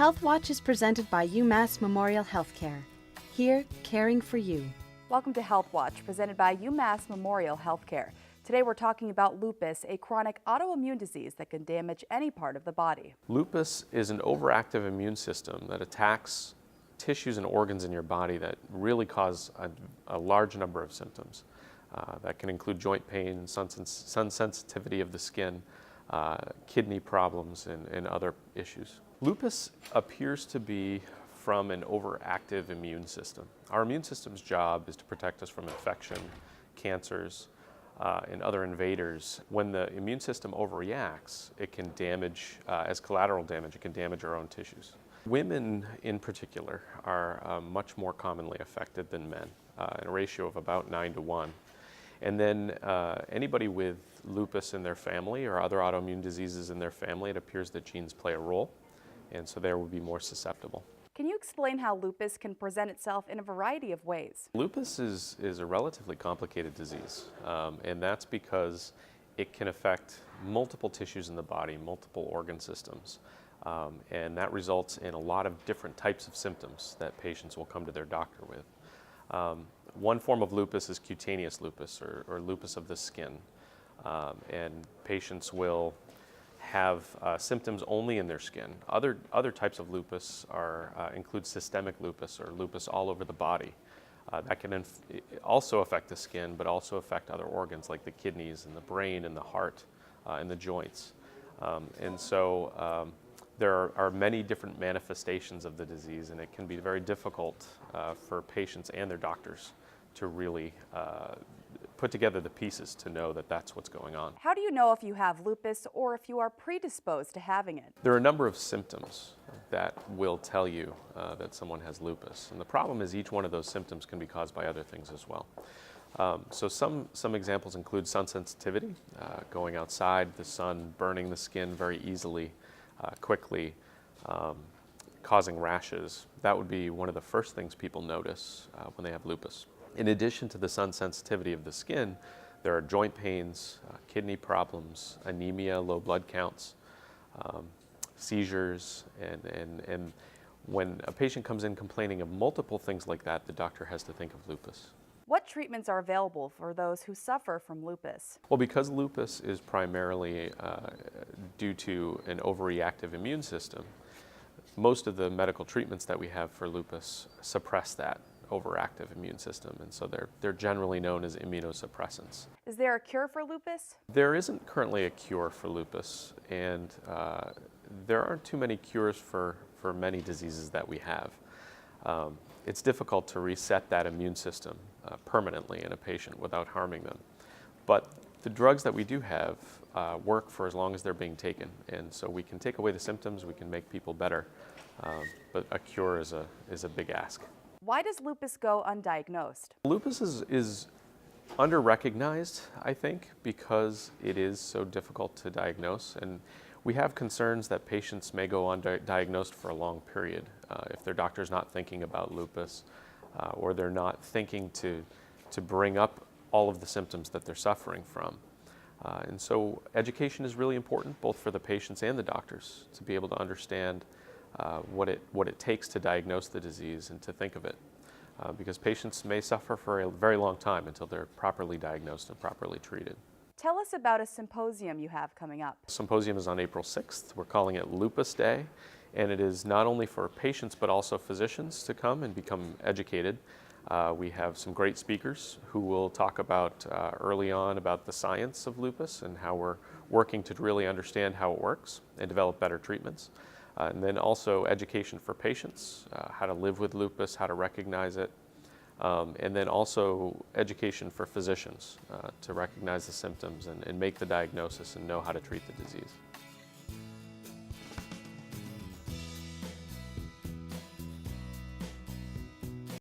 Health Watch is presented by UMass Memorial Healthcare. Here, caring for you. Welcome to Health Watch, presented by UMass Memorial Healthcare. Today we're talking about lupus, a chronic autoimmune disease that can damage any part of the body. Lupus is an overactive immune system that attacks tissues and organs in your body that really cause a large number of symptoms. That can include joint pain, sun sensitivity of the skin, kidney problems, and other issues. Lupus appears to be from an overactive immune system. Our immune system's job is to protect us from infection, cancers, and other invaders. When the immune system overreacts, it can damage, as collateral damage, it can damage our own tissues. Women in particular are much more commonly affected than men, in a ratio of about 9-to-1. And then anybody with lupus in their family or other autoimmune diseases in their family, it appears that genes play a role, and so they will be more susceptible. Can you explain how lupus can present itself in a variety of ways? Lupus is a relatively complicated disease, and that's because it can affect multiple tissues in the body, multiple organ systems, and that results in a lot of different types of symptoms that patients will come to their doctor with. One form of lupus is cutaneous lupus, or lupus of the skin, and patients will have symptoms only in their skin. Other types of lupus include systemic lupus, or lupus all over the body. That can also affect the skin, but also affect other organs like the kidneys and the brain and the heart and the joints. And so there are many different manifestations of the disease, and it can be very difficult for patients and their doctors to really put together the pieces to know that that's what's going on. How do you know if you have lupus or if you are predisposed to having it? There are a number of symptoms that will tell you that someone has lupus. And the problem is each one of those symptoms can be caused by other things as well. So some examples include sun sensitivity, going outside, the sun burning the skin very easily, quickly, causing rashes. That would be one of the first things people notice when they have lupus. In addition to the sun sensitivity of the skin, there are joint pains, kidney problems, anemia, low blood counts, seizures, and when a patient comes in complaining of multiple things like that, the doctor has to think of lupus. What treatments are available for those who suffer from lupus? Well, because lupus is primarily due to an overreactive immune system, most of the medical treatments that we have for lupus suppress that overactive immune system, and so they're generally known as immunosuppressants. Is there a cure for lupus? There isn't currently a cure for lupus, and there aren't too many cures for many diseases that we have. It's difficult to reset that immune system permanently in a patient without harming them. But the drugs that we do have work for as long as they're being taken, and so we can take away the symptoms, we can make people better, but a cure is a big ask. Why does lupus go undiagnosed? Lupus is under-recognized, I think, because it is so difficult to diagnose, and we have concerns that patients may go undiagnosed for a long period if their doctor's not thinking about lupus, or they're not thinking to bring up all of the symptoms that they're suffering from. And so education is really important, both for the patients and the doctors, to be able to understand what it takes to diagnose the disease and to think of it. Because patients may suffer for a very long time until they're properly diagnosed and properly treated. Tell us about a symposium you have coming up. Symposium is on April 6th. We're calling it Lupus Day, and it is not only for patients but also physicians to come and become educated. We have some great speakers who will talk about early on about the science of lupus and how we're working to really understand how it works and develop better treatments. And then also education for patients, how to live with lupus, how to recognize it, and then also education for physicians to recognize the symptoms and make the diagnosis and know how to treat the disease.